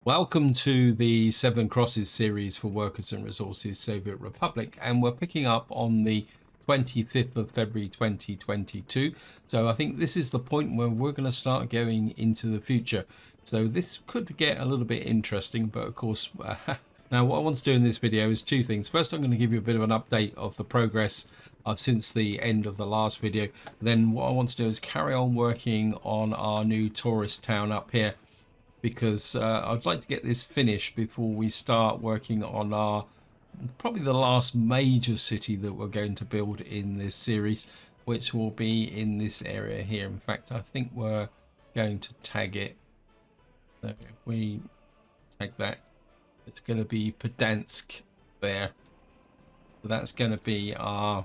Welcome to the Seven Crosses series for Workers and Resources Soviet Republic, and we're picking up on the 25th of February 2022. So I think this is the point where we're going to start going into the future. So this could get a little bit interesting, but of course, now what I want to do in this video is two things. First, I'm going to give you a bit of an update of the progress since the end of the last video. Then what I want to do is carry on working on our new tourist town up here, because I'd like to get this finished before we start working on our probably the last major city that we're going to build in this series, which will be in this area here. In fact, I think we're going to tag it. So if we tag that, it's going to be Pedansk there. So that's going to be our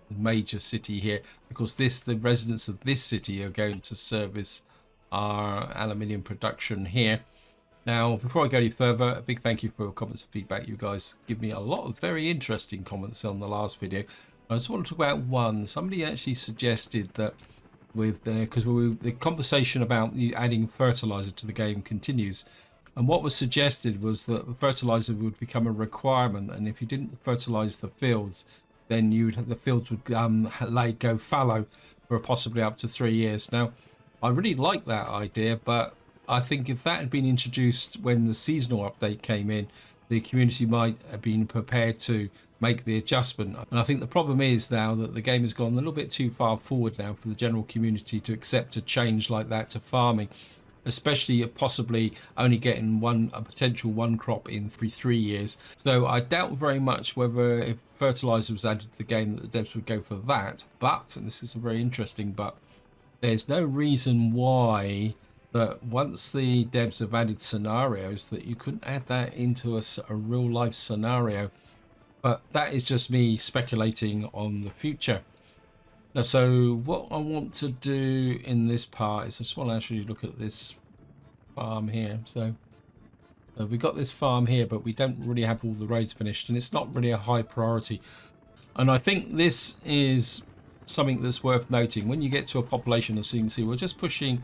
major city here, because the residents of this city are going to service our aluminium production here. Now, before I go any further, a big thank you for your comments and feedback. You guys give me a lot of very interesting comments on the last video. I just want to talk about one. Somebody actually suggested that with because the conversation about adding fertilizer to the game continues, and what was suggested was that fertilizer would become a requirement, and if you didn't fertilize the fields, then the fields would go fallow for possibly up to 3 years. Now, I really like that idea, but I think if that had been introduced when the seasonal update came in, the community might have been prepared to make the adjustment. And I think the problem is now that the game has gone a little bit too far forward now for the general community to accept a change like that to farming, especially possibly only getting a potential one crop in 3 years. So I doubt very much whether if fertilizer was added to the game that the devs would go for that. But, and this is a very interesting but, there's no reason why that once the devs have added scenarios that you couldn't add that into a real life scenario. But that is just me speculating on the future. Now, so what I want to do in this part is I just want to actually look at this farm here. So we got this farm here, but we don't really have all the roads finished, and it's not really a high priority. And I think this is something that's worth noting. When you get to a population, as you can see, we're just pushing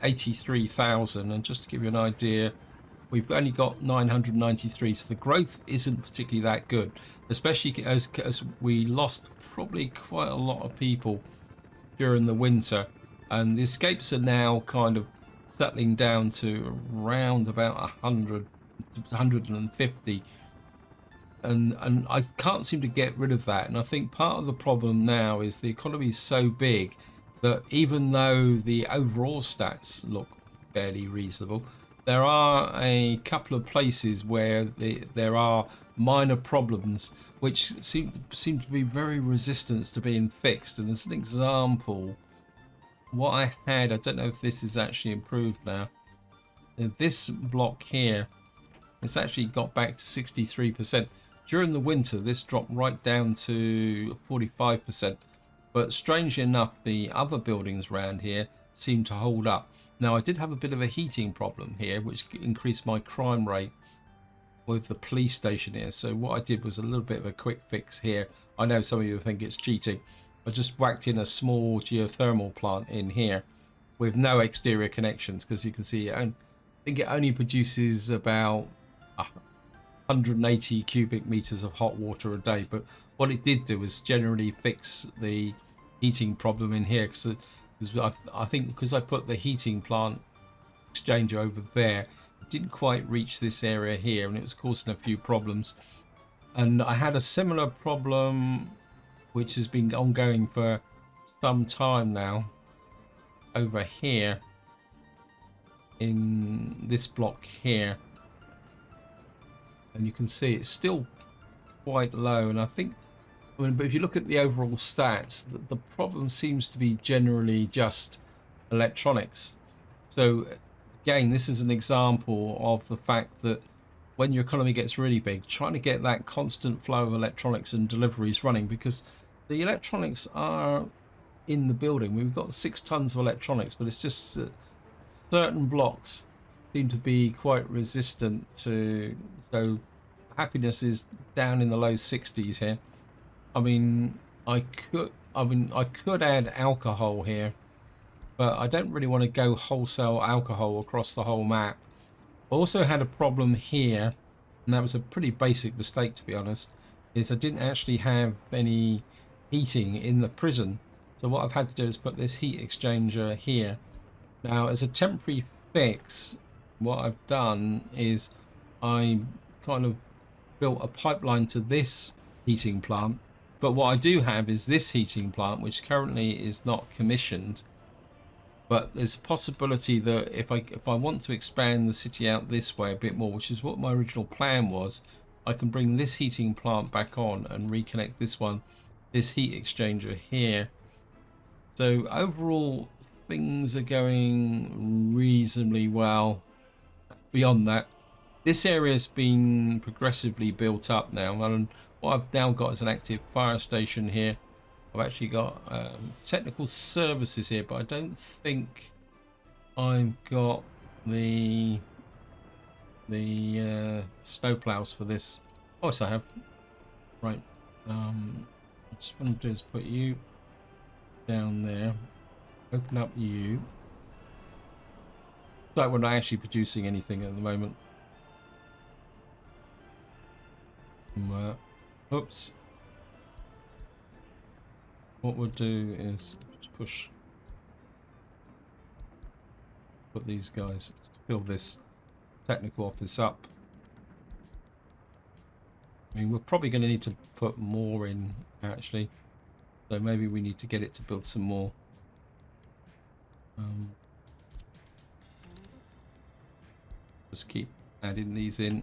83,000, and just to give you an idea, we've only got 993, so the growth isn't particularly that good, especially as we lost probably quite a lot of people during the winter, and the escapes are now kind of settling down to around about 100 150, and I can't seem to get rid of that. And I think part of the problem now is the economy is so big that even though the overall stats look fairly reasonable, there are a couple of places where there are minor problems which seem to be very resistant to being fixed. And as an example, what I don't know if this is actually improved now. This block here, it's actually got back to 63%. During the winter, this dropped right down to 45%. But strangely enough, the other buildings around here seem to hold up. Now, I did have a bit of a heating problem here, which increased my crime rate with the police station here. So what I did was a little bit of a quick fix here. I know some of you think it's cheating. I just whacked in a small geothermal plant in here with no exterior connections, because you can see, I think it only produces about 180 cubic meters of hot water a day. But what it did do was generally fix the heating problem in here, because I think because I put the heating plant exchanger over there, it didn't quite reach this area here, and it was causing a few problems. And I had a similar problem which has been ongoing for some time now over here in this block here, and you can see it's still quite low. And I think, but if you look at the overall stats, the problem seems to be generally just electronics. So again, this is an example of the fact that when your economy gets really big, trying to get that constant flow of electronics and deliveries running, because the electronics are in the building. We've got 6 tons of electronics, but it's just certain blocks seem to be quite resistant to. So happiness is down in the low 60s here. I mean, I could add alcohol here, but I don't really want to go wholesale alcohol across the whole map. Also had a problem here, and that was a pretty basic mistake, to be honest, is I didn't actually have any heating in the prison. So what I've had to do is put this heat exchanger here. Now, as a temporary fix, what I've done is I kind of built a pipeline to this heating plant. But what I do have is this heating plant, which currently is not commissioned. But there's a possibility that if I want to expand the city out this way a bit more, which is what my original plan was, I can bring this heating plant back on and reconnect this one, this heat exchanger here. So overall, things are going reasonably well. Beyond that, this area has been progressively built up now, and what I've now got is an active fire station here. I've actually got technical services here, but I don't think I've got the snow plows for this. Oh, yes, I have. Right. What I want to do is put you down there. Open up you. It's like we're not actually producing anything at the moment. Oops. What we'll do is just put these guys, fill this technical office up. I mean, we're probably going to need to put more in, actually. So maybe we need to get it to build some more. Just keep adding these in.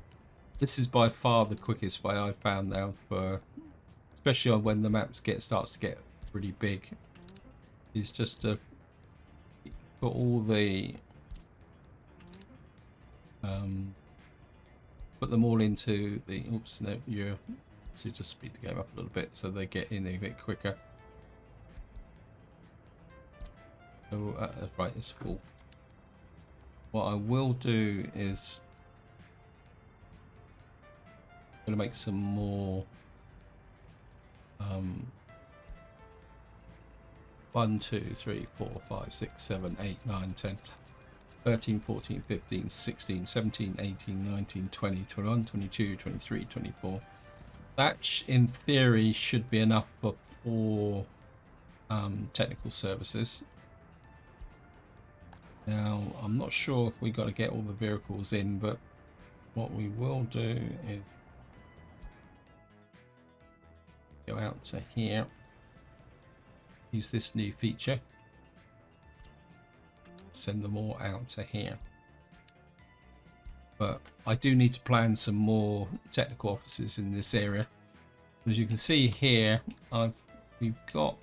This is by far the quickest way I found now, for especially when the maps starts to get pretty big, is just to put all the put them all into the oops no you so just speed the game up a little bit so they get in a bit quicker. So right, it's full. What I will do is I'm going to make some more 1 2 3 4 5 6 7 8 9 10 13 14 15 16 17 18 19 20 21 22 23 24. That in theory should be enough for 4 technical services. Now I'm not sure if we got to get all the vehicles in, but what we will do is go out to here, use this new feature, send them all out to here. But I do need to plan some more technical offices in this area. As you can see here, we've got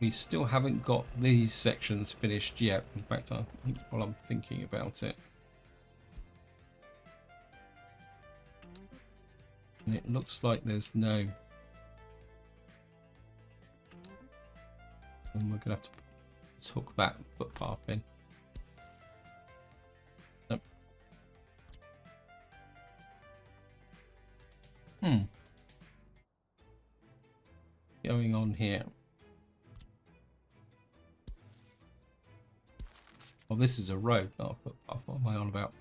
we still haven't got these sections finished yet. In fact, I think while I'm thinking about it, and it looks like there's no, and we're gonna have to hook that footpath in. Nope. Going on here. Well, this is a road, not a footpath. What am I on about?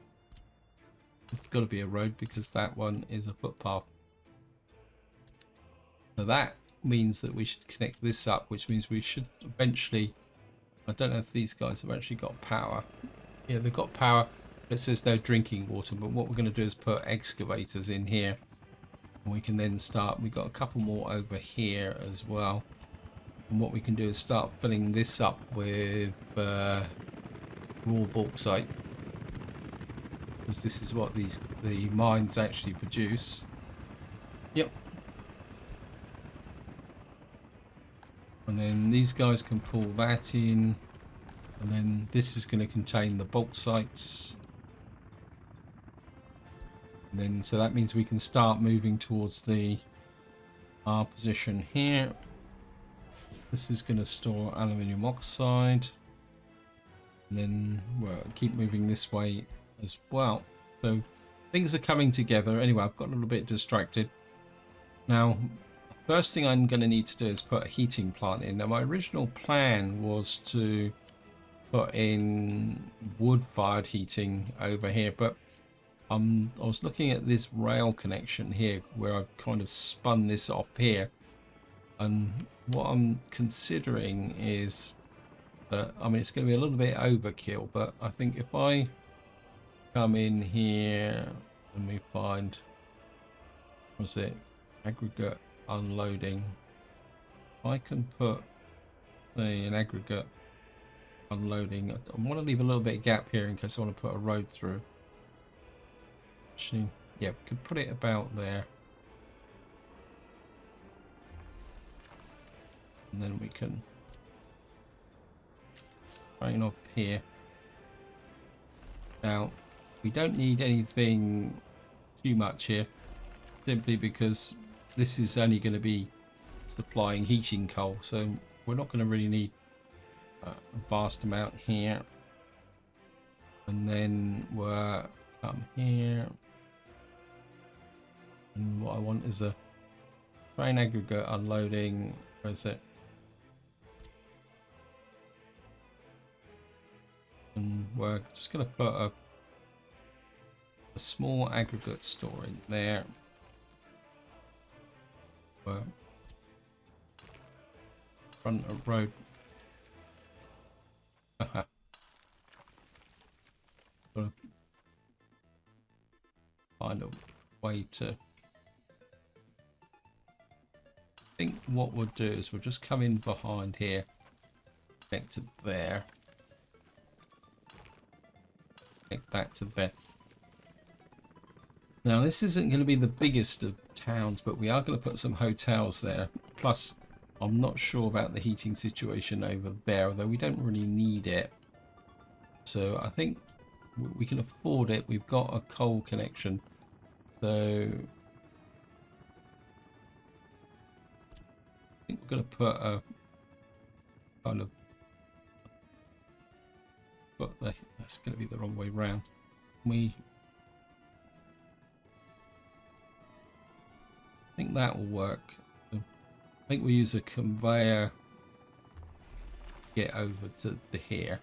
It's got to be a road because that one is a footpath. So that means that we should connect this up, which means we should eventually, I don't know if these guys have actually got power. Yeah, they've got power. It says no drinking water, but what we're going to do is put excavators in here. And we can then start, we've got a couple more over here as well. And what we can do is start filling this up with raw bauxite, because this is what the mines actually produce. Yep. And then these guys can pull that in, and then this is going to contain the bauxites. And then so that means we can start moving towards our position here. This is going to store aluminium oxide. And then we'll keep moving this way as well. So things are coming together. Anyway, I've got a little bit distracted. Now, first thing I'm going to need to do is put a heating plant in. Now, my original plan was to put in wood-fired heating over here, but I was looking at this rail connection here where I've kind of spun this off here, and what I'm considering is that, I mean, it's going to be a little bit overkill, but I think if I come in here and we find, what's it, aggregate unloading, I can put, say, an aggregate unloading. I want to leave a little bit of gap here in case I want to put a road through. Actually, yeah, we could put it about there. And then we can train off here. Now, we don't need anything too much here, simply because this is only going to be supplying heating coal, so we're not going to really need a vast amount here. And then we'll come here, and what I want is a train aggregate unloading. Where is it? And we're just going to put a small aggregate store in there. Front of road. Gotta find a way to. I think what we'll do is we'll just come in behind here, connect to there, connect back to there. Now this isn't going to be the biggest of towns, but we are going to put some hotels there. Plus, I'm not sure about the heating situation over there, although we don't really need it. So I think we can afford it. We've got a coal connection, so I think we're going to put a kind of. But that's going to be the wrong way round. I think that will work. I think we use a conveyor to get over to here.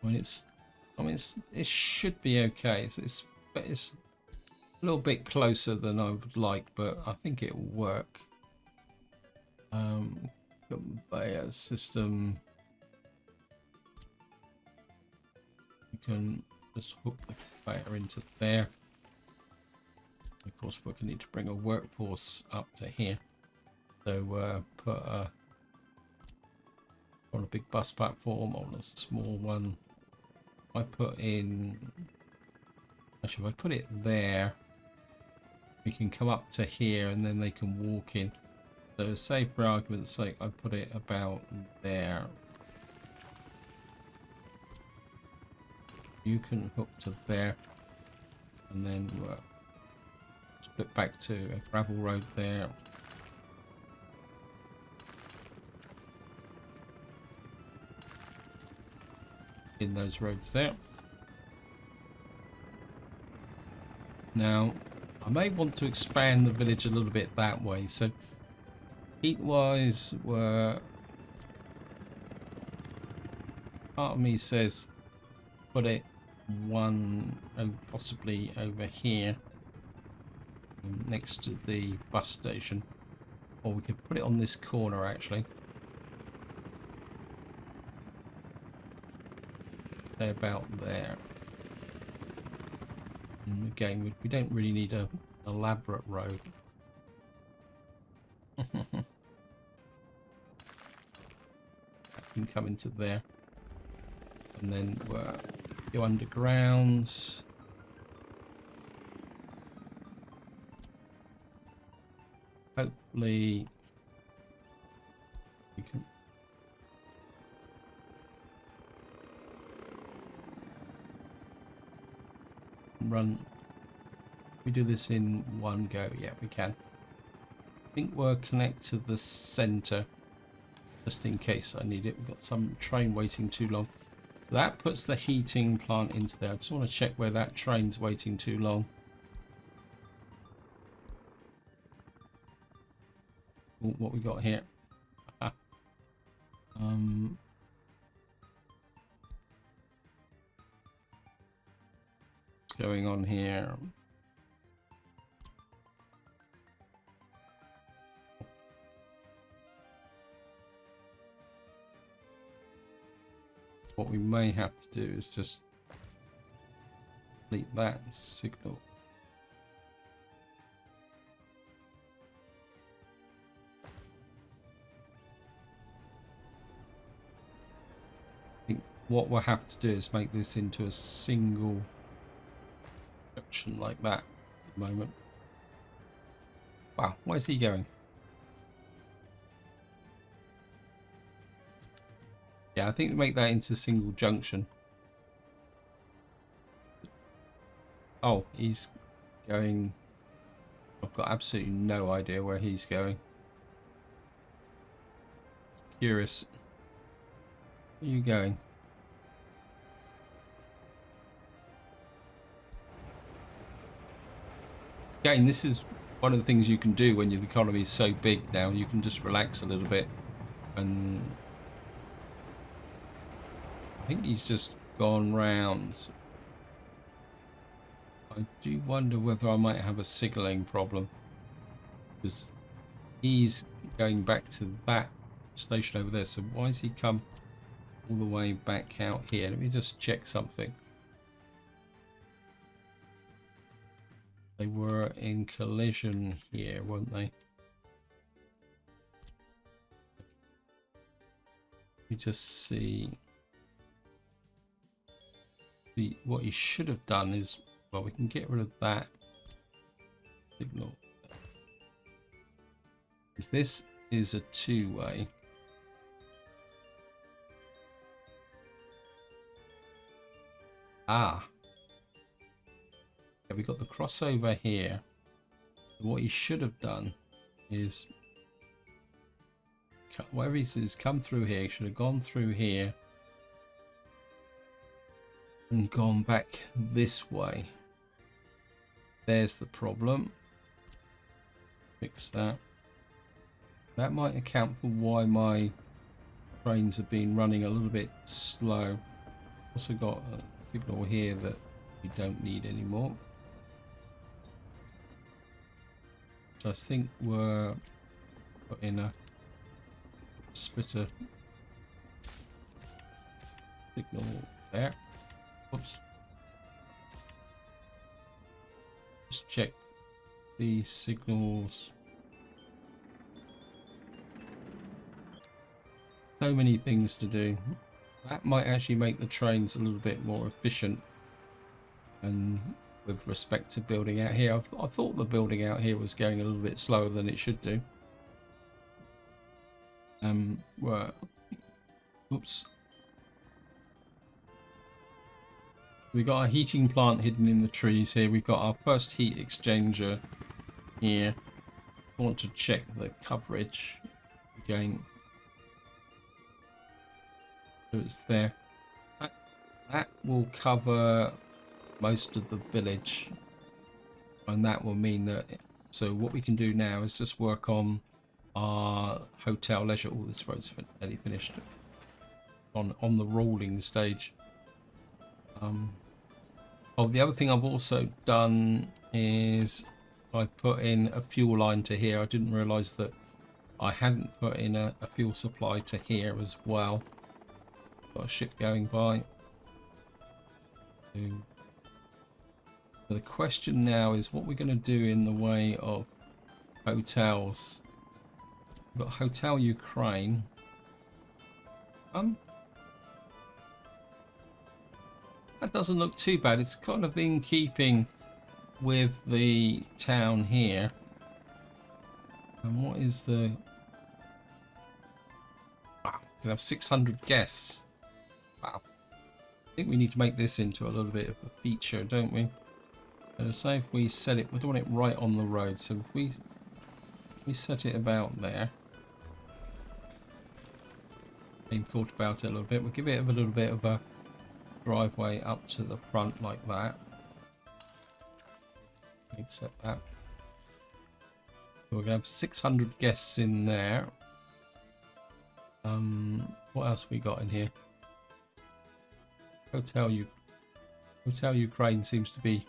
It should be okay. It's a little bit closer than I would like, but I think it will work. Conveyor system. You can just hook the conveyor into there. Of course, we're going to need to bring a workforce up to here. So put on a big bus platform, on a small one. Actually, if I put it there, we can come up to here and then they can walk in. So say for argument's sake, I put it about there. You can hook to there, and then split back to a gravel road there. In those roads there. Now, I may want to expand the village a little bit that way. So, heat-wise, part of me says put it one and possibly over here next to the bus station, or we could put it on this corner actually. Say about there. And again, we don't really need an elaborate road. Can come into there, and then go underground. Hopefully we can run. We do this in one go. Yeah, we can. I think we'll connect to the center just in case I need it. We've got some train waiting too long. So that puts the heating plant into there. I just want to check where that train's waiting too long. What we got here? going on here. What we may have to do is just delete that signal. I think what we'll have to do is make this into a single junction like that at the moment. Wow, where's he going? Yeah, I think we make that into a single junction. Oh, he's going... I've got absolutely no idea where he's going. Curious. Where are you going? Again, this is one of the things you can do when your economy is so big now. You can just relax a little bit. And I think he's just gone round. I do wonder whether I might have a signalling problem, because he's going back to that station over there. So why has he come all the way back out here? Let me just check something. They were in collision here, weren't they? Let me just see. What he should have done is, well, we can get rid of that signal. This is a two-way. Ah. Yeah, we got the crossover here. What he should have done is, whatever he says, come through here. He should have gone through here and gone back this way. There's the problem. Fix that. That might account for why my trains have been running a little bit slow. Also got a signal here that we don't need anymore. So I think we're putting a splitter signal there. Oops. Just check the signals. So many things to do. That might actually make the trains a little bit more efficient. And with respect to building out here, I thought the building out here was going a little bit slower than it should do. Oops. We've got our heating plant hidden in the trees here. We've got our first heat exchanger here. I want to check the coverage again. So it's there. That will cover most of the village. And that will mean that... So what we can do now is just work on our hotel leisure. Oh, this road's nearly finished. On the rolling stage. Oh, the other thing I've also done is I put in a fuel line to here. I didn't realise that I hadn't put in a fuel supply to here as well. Got a ship going by. So the question now is what we're going to do in the way of hotels. We've got Hotel Ukraine. That doesn't look too bad. It's kind of in keeping with the town here. And what is the... Wow, we can have 600 guests. Wow. I think we need to make this into a little bit of a feature, don't we? So say if we set it, we don't want it right on the road. So if we set it about there. I've thought about it a little bit. We'll give it a little bit of a driveway up to the front like that. Accept that. So we're gonna have 600 guests in there. What else we got in here? Hotel Hotel Ukraine seems to be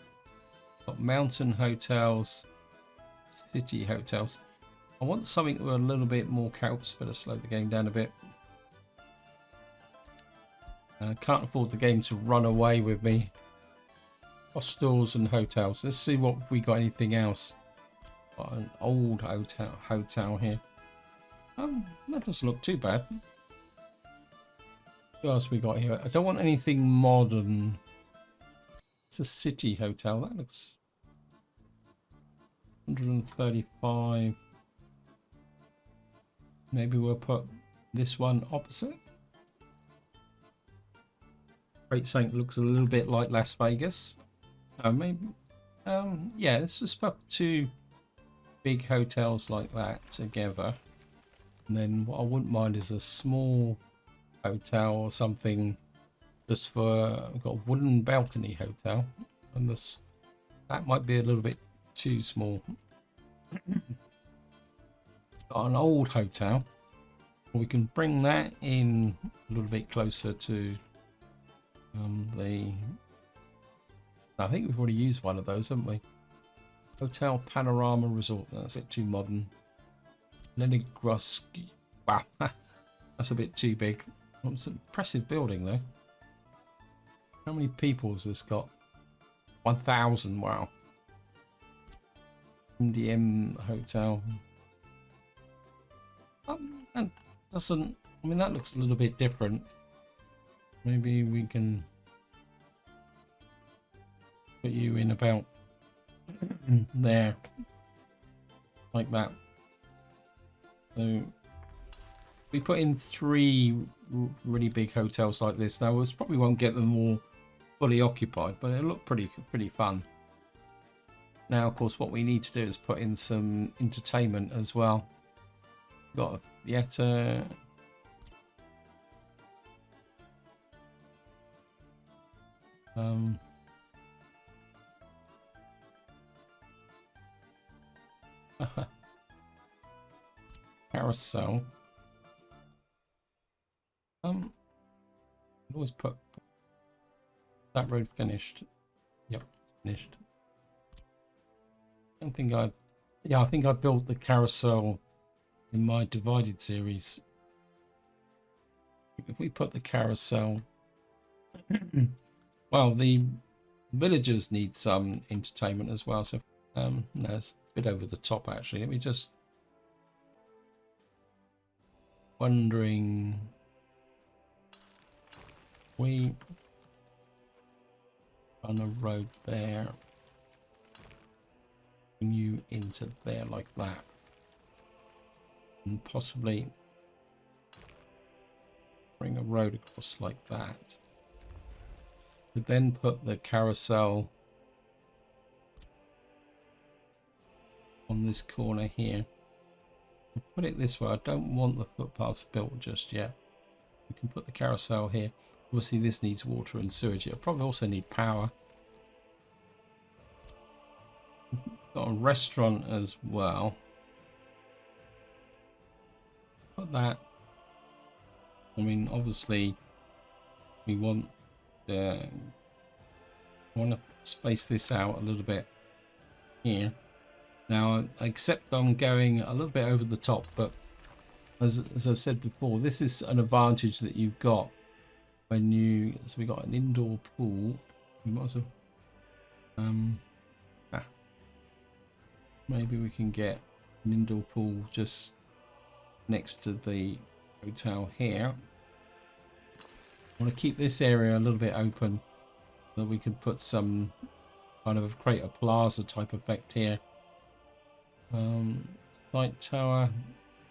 got mountain hotels, city hotels. I want something with a little bit more couch. Better slow the game down a bit. Can't afford the game to run away with me. Hostels and hotels. Let's see what we got. Anything else? Got an old hotel here. That doesn't look too bad. What else we got here? I don't want anything modern. It's a city hotel. That looks 135. Maybe we'll put this one opposite. Great Saint looks a little bit like Las Vegas. Maybe. Yeah, let's just put two big hotels like that together. And then what I wouldn't mind is a small hotel or something just for, I've got a wooden balcony hotel. And this, that might be a little bit too small. Got an old hotel. We can bring that in a little bit closer to I think we've already used one of those, haven't we? Hotel Panorama Resort. That's a bit too modern. Leningradsky. Wow, that's a bit too big. It's an impressive building, though. How many people has this got? 1,000. Wow. MDM Hotel. That doesn't. I mean, that looks a little bit different. Maybe we can put you in about there, like that. So we put in 3 really big hotels like this. Now we probably won't get them all fully occupied, but it'll look pretty fun. Now, of course, what we need to do is put in some entertainment as well. Got a theatre. Carousel. Always put that road finished. Yep, it's finished. I don't think I. Yeah, I think I built the carousel in my divided series. If we put the carousel. Well, the villagers need some entertainment as well. So, no, it's a bit over the top actually. Let me just wondering. We on a road there. Bring you into there like that, and possibly bring a road across like that. But then put the carousel on this corner here. Put it this way. I don't want the footpaths built just yet. We can put the carousel here. Obviously, this needs water and sewage. It'll probably also need power. Got a restaurant as well. Put that. I mean, obviously, we want. I want to space this out a little bit here. Now, I accept I'm going a little bit over the top, but as I've said before, this is an advantage that you've got when you. So we got an indoor pool. We might as well. Maybe we can get an indoor pool just next to the hotel here. I want to keep this area a little bit open so that we can put some kind of create a plaza type effect here. Light tower,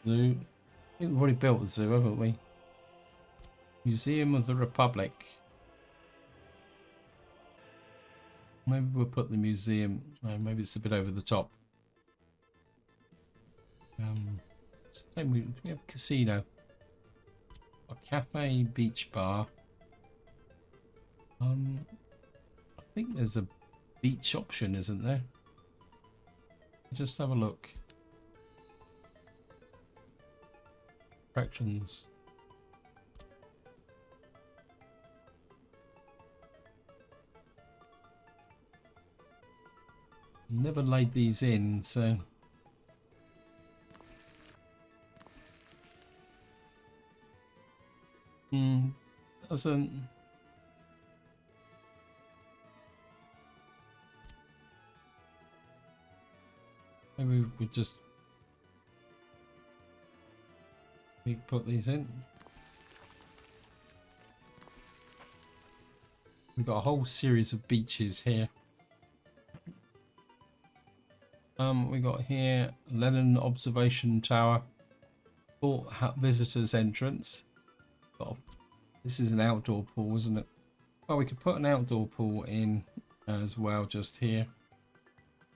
zoo. I think we've already built a zoo, haven't we? Museum of the Republic. Maybe we'll put the museum. Maybe it's a bit over the top. We have a casino, a cafe, beach bar. I think there's a beach option, isn't there? Just have a look. Attractions. Never laid these in, so doesn't. Maybe we just put these in. We've got a whole series of beaches here. We got here Lennon Observation Tower, Port Visitors Entrance. This is an outdoor pool, isn't it? Oh, we could put an outdoor pool in as well, just here.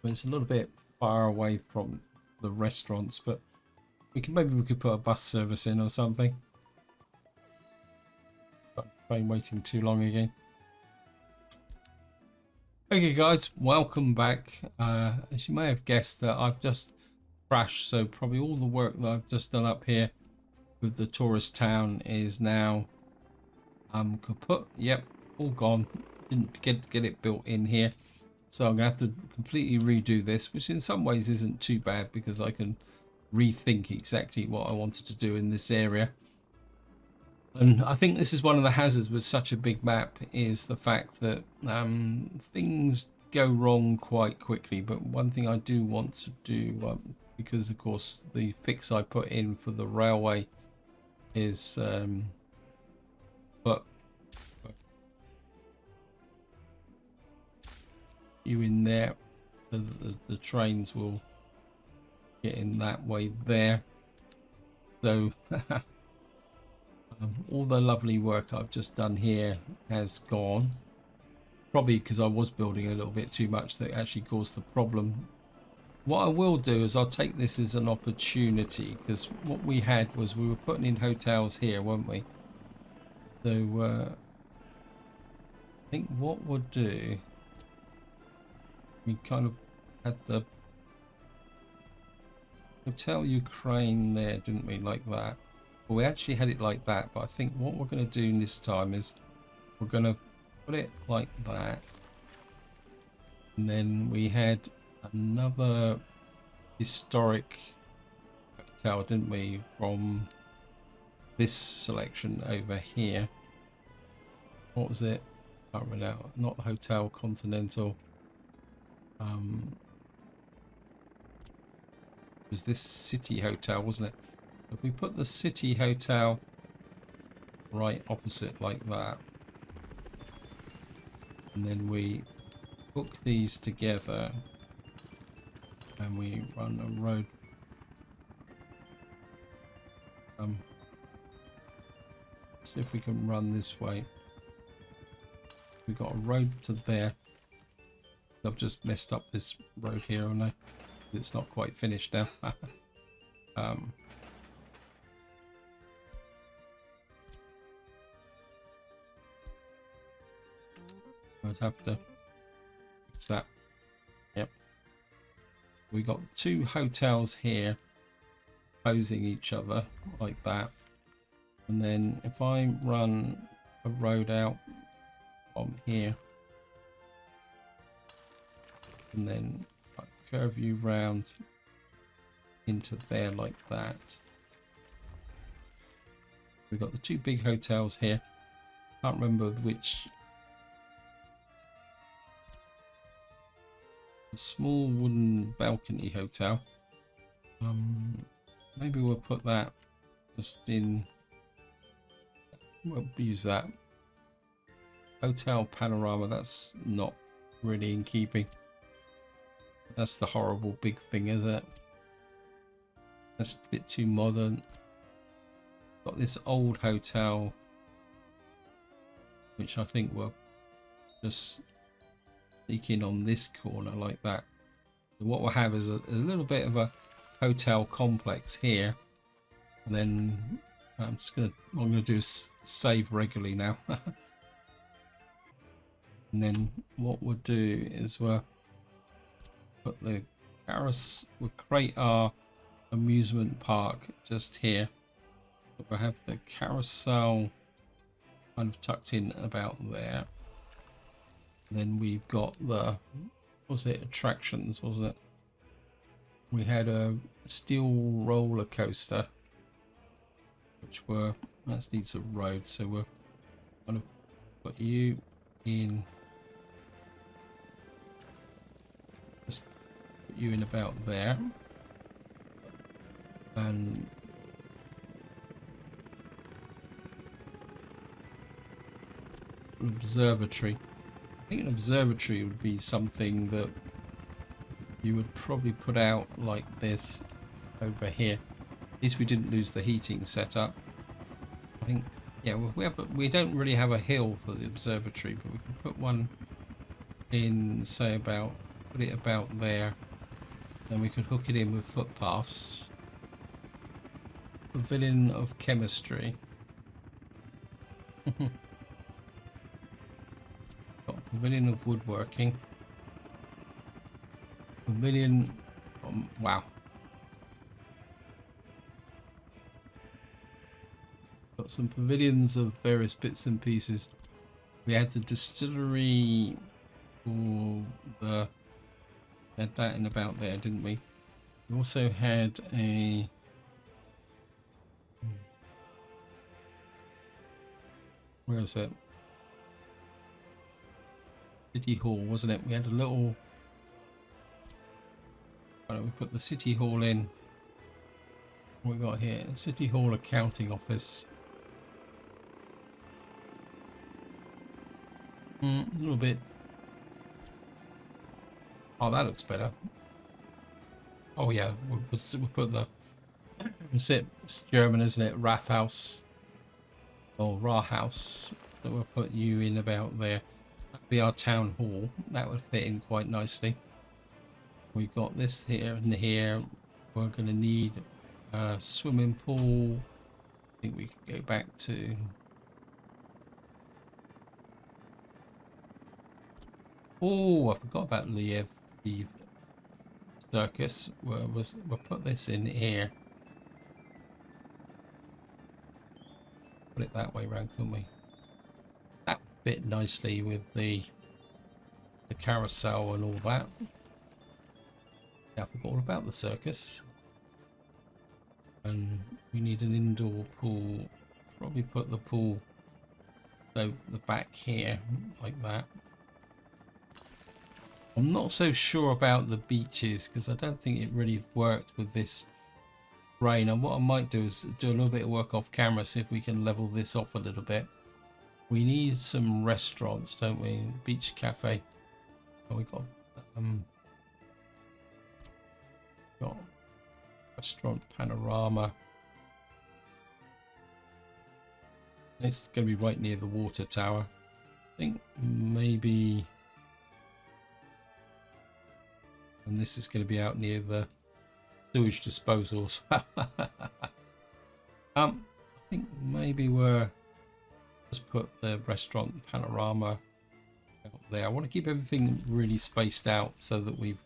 But it's a little bit far away from the restaurants, but we could put a bus service in or something. But I'm waiting too long again. Okay guys, welcome back. As you may have guessed, that I've just crashed, so probably all the work that I've just done up here with the tourist town is now kaput. Yep, all gone. Didn't get it built in here, so I'm gonna have to completely redo this, which in some ways isn't too bad because I can rethink exactly what I wanted to do in this area. And I think this is one of the hazards with such a big map, is the fact that things go wrong quite quickly. But one thing I do want to do, because of course the fix I put in for the railway is put you in there so that the trains will get in that way there. So all the lovely work I've just done here has gone, probably because I was building a little bit too much that actually caused the problem. What I will do is I'll take this as an opportunity, because what we had was we were putting in hotels here, weren't we? So I think what we'll do, we kind of had the Hotel Ukraine there, didn't we, like that? Well, we actually had it like that, but I think what we're going to do this time is we're going to put it like that. And then we had another historic hotel, didn't we, from this selection over here. What was it? I can't remember now. Not Hotel Continental. It was this City Hotel, wasn't it? If we put the City Hotel right opposite like that, and then we hook these together and we run a road, see if we can run this way. We've got a road to there. I've just messed up this road here, haven't I? It's not quite finished now. I'd have to fix that. Yep. We got two hotels here opposing each other like that. And then if I run a road out from here and then I curve you round into there like that. We've got the two big hotels here. Can't remember which. A small wooden balcony hotel. Maybe we'll put that just in. We'll use that. Hotel Panorama, that's not really in keeping. That's the horrible big thing, is it? That's a bit too modern. Got this old hotel, which I think will just sneak in on this corner like that. So what we'll have is a little bit of a hotel complex here, and then I'm gonna do is save regularly now. And then what we'll do is we'll put the we'll create our amusement park just here. We'll have the carousel kind of tucked in about there. And then we've got the was it, attractions, wasn't it? We had a steel roller coaster, which were, that needs a road, so we're going to put you in, just put you in about there, and an observatory. I think an observatory would be something that you would probably put out like this over here. At least we didn't lose the heating setup. I think, yeah, we don't really have a hill for the observatory, but we can put one in, say about, put it about there. Then we could hook it in with footpaths. Pavilion of chemistry. Got a pavilion of woodworking. Pavilion, wow. Got some pavilions of various bits and pieces. We had the distillery for the, had that in about there, didn't we? We also had a, where is it? City Hall, wasn't it? We had a little, why don't we put the City Hall in? What we got here? City Hall accounting office. A little bit. Oh, that looks better. Oh yeah, we'll put the, it's German, isn't it? Rathaus or Rathaus. So we'll put you in about there. That'd be our town hall. That would fit in quite nicely. We've got this here and here. We're going to need a swimming pool. I think we could go back to, oh, I forgot about Liev, the circus. We'll put this in here. Put it that way round, couldn't we? That would fit nicely with the carousel and all that. Yeah, I forgot all about the circus. And we need an indoor pool. Probably put the pool, so the back here, like that. I'm not so sure about the beaches because I don't think it really worked with this rain. And what I might do is do a little bit of work off camera, see if we can level this off a little bit. We need some restaurants, don't we? Beach cafe. Oh, we got restaurant panorama. It's going to be right near the water tower. I think maybe, and this is going to be out near the sewage disposals. I think maybe we're just put the restaurant panorama out there. I want to keep everything really spaced out so that we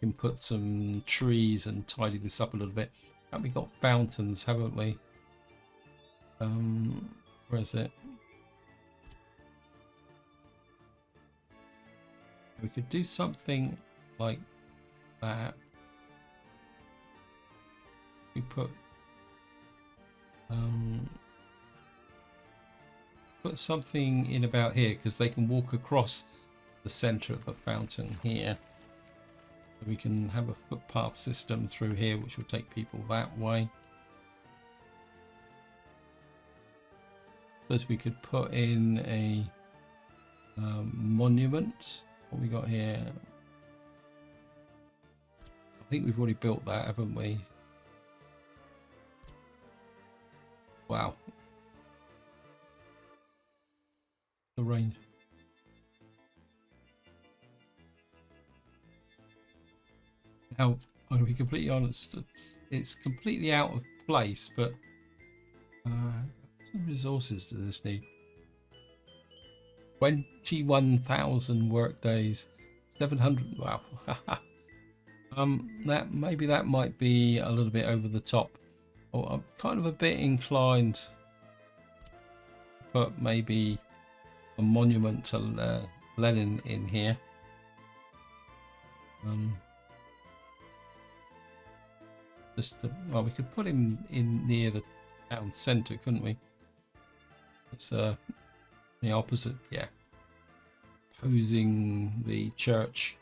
can put some trees and tidy this up a little bit. And we've got fountains, haven't we? Where is it? We could do something like that. We put something in about here because they can walk across the center of the fountain here. So we can have a footpath system through here which will take people that way. Suppose we could put in a monument. What we got here? I think we've already built that, haven't we? Wow. The range. Now, I'm going to be completely honest, it's completely out of place, but what resources does this need? 21,000 work days, 700. Wow. Maybe that might be a little bit over the top. Oh, I'm kind of a bit inclined to put maybe a monument to Lenin in here. Well, we could put him in near the town centre, couldn't we? It's the opposite, yeah. Opposing the church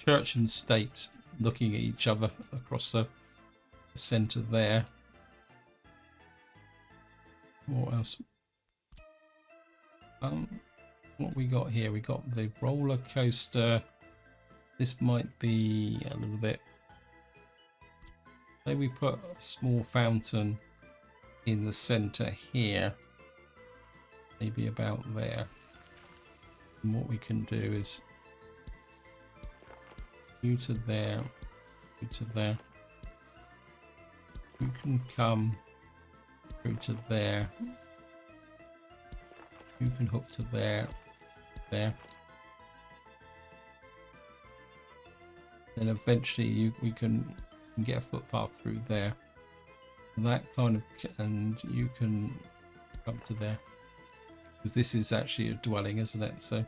and state, looking at each other across the centre there. What else? What we got here? We got the roller coaster. This might be a little bit. Maybe we put a small fountain in the center here, maybe about there. And what we can do is you to there, you to there. You can come through to there. You can hook to there, there. And eventually we can get a footpath through there. That kind of, and you can come to there. Because this is actually a dwelling, isn't it? So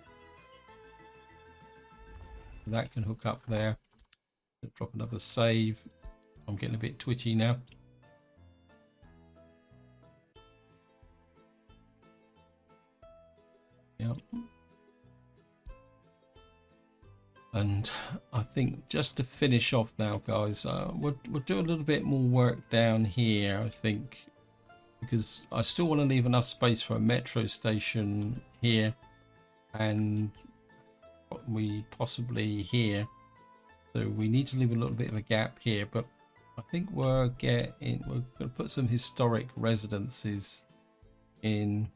that can hook up there. Drop another save. I'm getting a bit twitchy now. Yep. And I think just to finish off now, guys, we'll do a little bit more work down here, I think, because I still want to leave enough space for a metro station here, and we possibly here. So we need to leave a little bit of a gap here, but I think we're going to put some historic residences in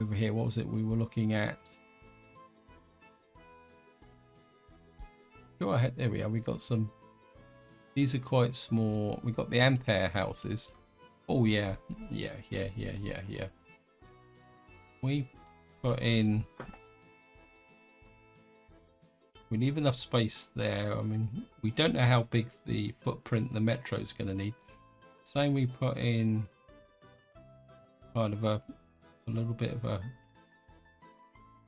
over here. What was it we were looking at? Go ahead. There we are. We got some. These are quite small. We got the Ampere houses. Oh yeah, yeah. We put in. We leave enough space there. I mean, we don't know how big the footprint the metro is going to need. Same. We put in kind of a little bit of a.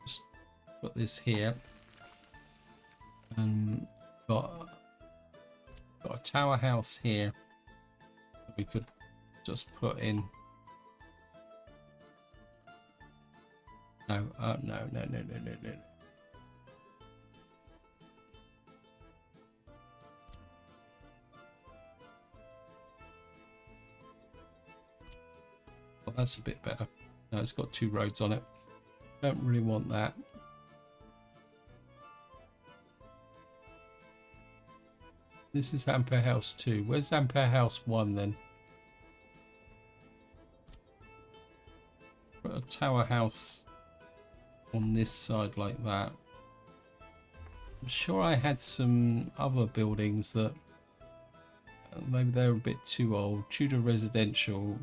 Just put this here. And got a tower house here that we could just put in. No. Oh, that's a bit better. No, it's got 2 roads on it. Don't really want that. This is Ampere House 2. Where's Ampere House 1 then? Put a tower house on this side like that. I'm sure I had some other buildings that maybe they're a bit too old. Tudor residential.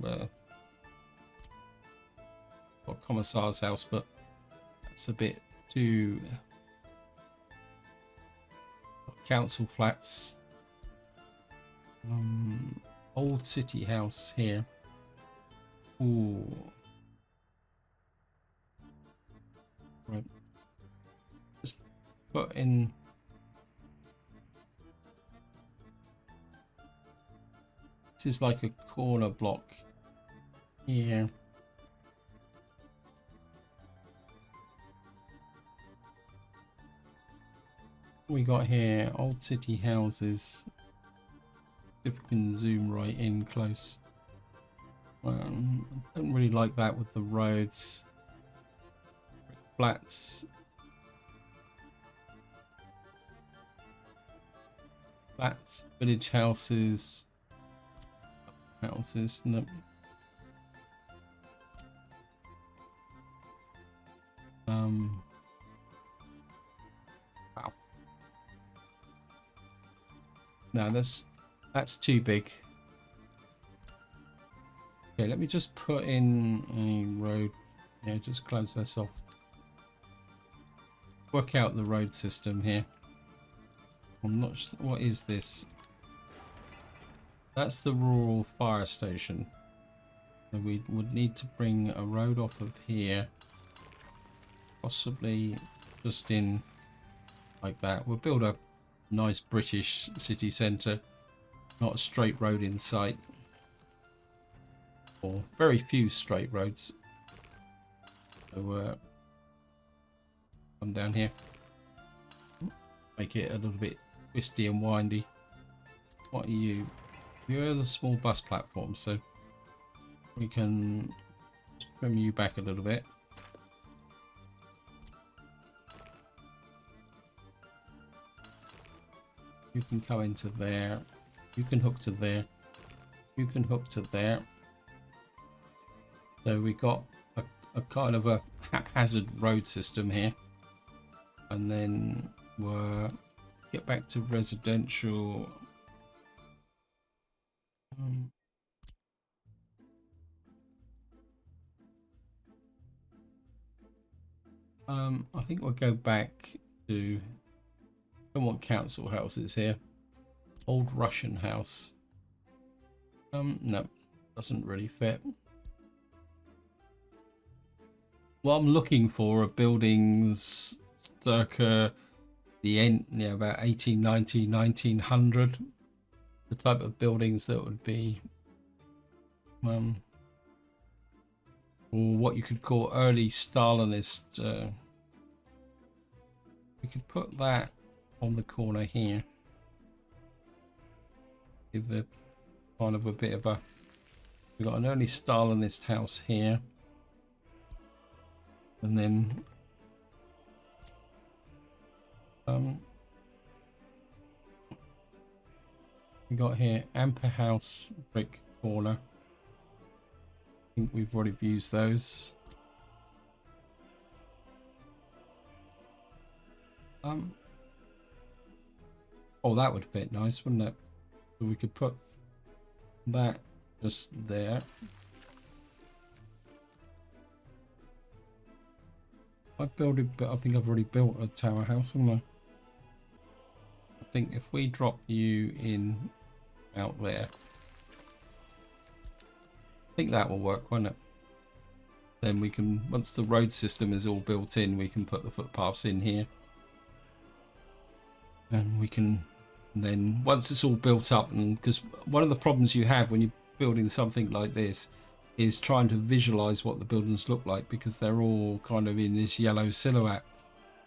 Or Commissar's house, but that's a bit too. Council flats. Old city house here. Ooh. Right. Just put in. This is like a corner block here. We got here old city houses. If we can zoom right in close. I don't really like that with the roads. Flats. Flats, village houses. Houses, no. Wow. No, that's too big. Okay, let me just put in a road. Yeah, just close this off. Work out the road system here. I'm not sure. What is this? That's the rural fire station. So we would need to bring a road off of here. Possibly just in like that. We'll build a nice British city centre, not a straight road in sight, or very few straight roads. So come down here, make it a little bit twisty and windy. What are you? You're the small bus platform, so we can trim you back a little bit. You can come into there. You can hook to there. You can hook to there. So we got a kind of a haphazard road system here. And then we'll get back to residential. I think we'll go back to, I don't want council houses here. Old Russian house. No, doesn't really fit. What I'm looking for are buildings circa the end, yeah, about 1890, 1900. The type of buildings that would be, or what you could call early Stalinist. We could put that on the corner here. Give the kind of a bit of a. We've got an early Stalinist house here, and then we got here Amper House, brick corner. I think we've already used those. Oh, that would fit nice, wouldn't it? So we could put that just there. I built it, but I think I've already built a tower house, haven't I? I think if we drop you in out there, I think that will work, won't it? Then we can, once the road system is all built in, we can put the footpaths in here. And we can then, once it's all built up, and because one of the problems you have when you're building something like this is trying to visualize what the buildings look like, because they're all kind of in this yellow silhouette.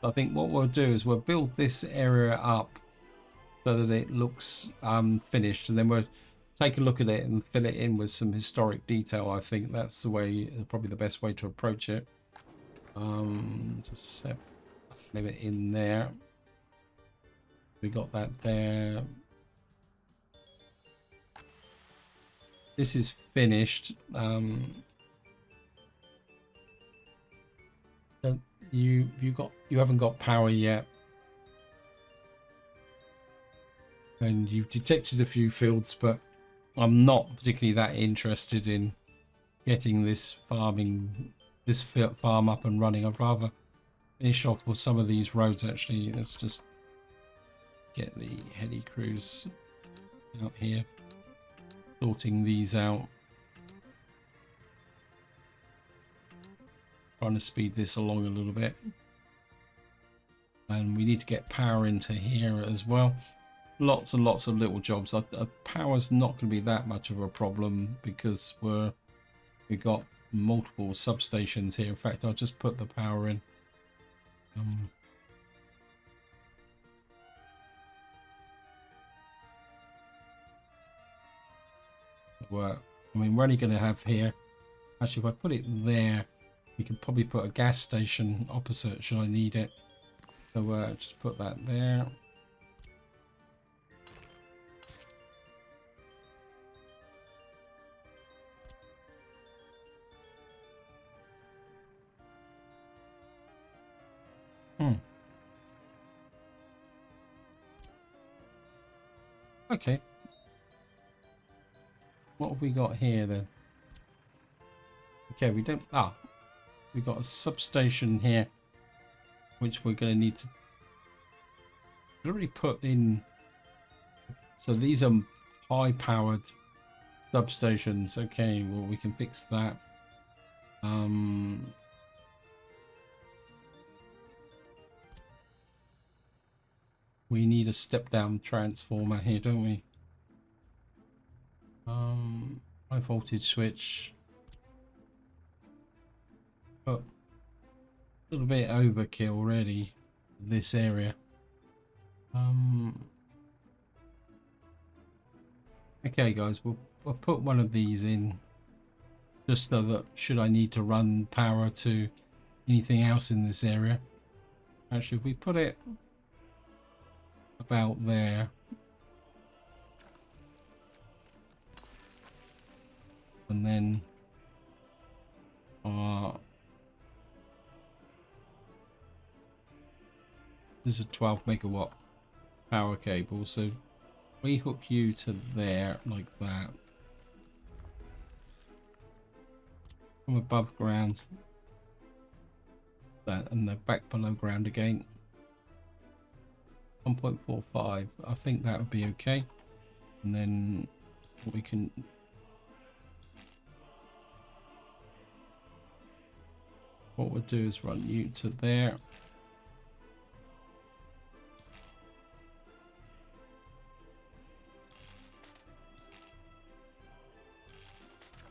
I think what we'll do is we'll build this area up so that it looks finished, and then we'll take a look at it and fill it in with some historic detail. I think that's the way, probably the best way to approach it. Just leave it in there. We got that there. This is finished. You haven't got power yet, and you've detected a few fields, but I'm not particularly that interested in getting this farm up and running. I'd rather finish off with some of these roads. Actually, let's just get the heli crews out here, sorting these out, trying to speed this along a little bit. And we need to get power into here as well. Lots and lots of little jobs. Power's not going to be that much of a problem because we've got multiple substations here. In fact, I'll just put the power in. Work. I mean, we're only going to have here. Actually, if I put it there, we can probably put a gas station opposite. Should I need it? So just put that there. Okay. What have we got here then? Okay, we don't. We got a substation here, which we're going to need to already put in. So these are high-powered substations. Okay, well we can fix that. we need a step down transformer here, don't we? High voltage switch. But a little bit overkill already this area. Okay guys, we'll put one of these in just so that should I need to run power to anything else in this area. Actually, if we put it about there, and then there's a 12 megawatt power cable, so we hook you to there like that from above ground, that, and then back below ground again. 1.45, I think that would be okay. And then we can what we'll do is run you to there.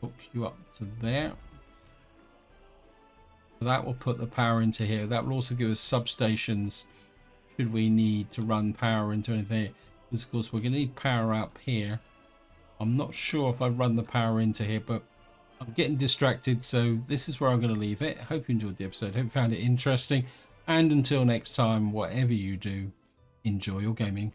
Hook you up to there. So that will put the power into here. That will also give us substations should we need to run power into anything. Because of course we're going to need power up here. I'm not sure if I run the power into here, but I'm getting distracted, so this is where I'm going to leave it. Hope you enjoyed the episode. Hope you found it interesting. And until next time, whatever you do, enjoy your gaming.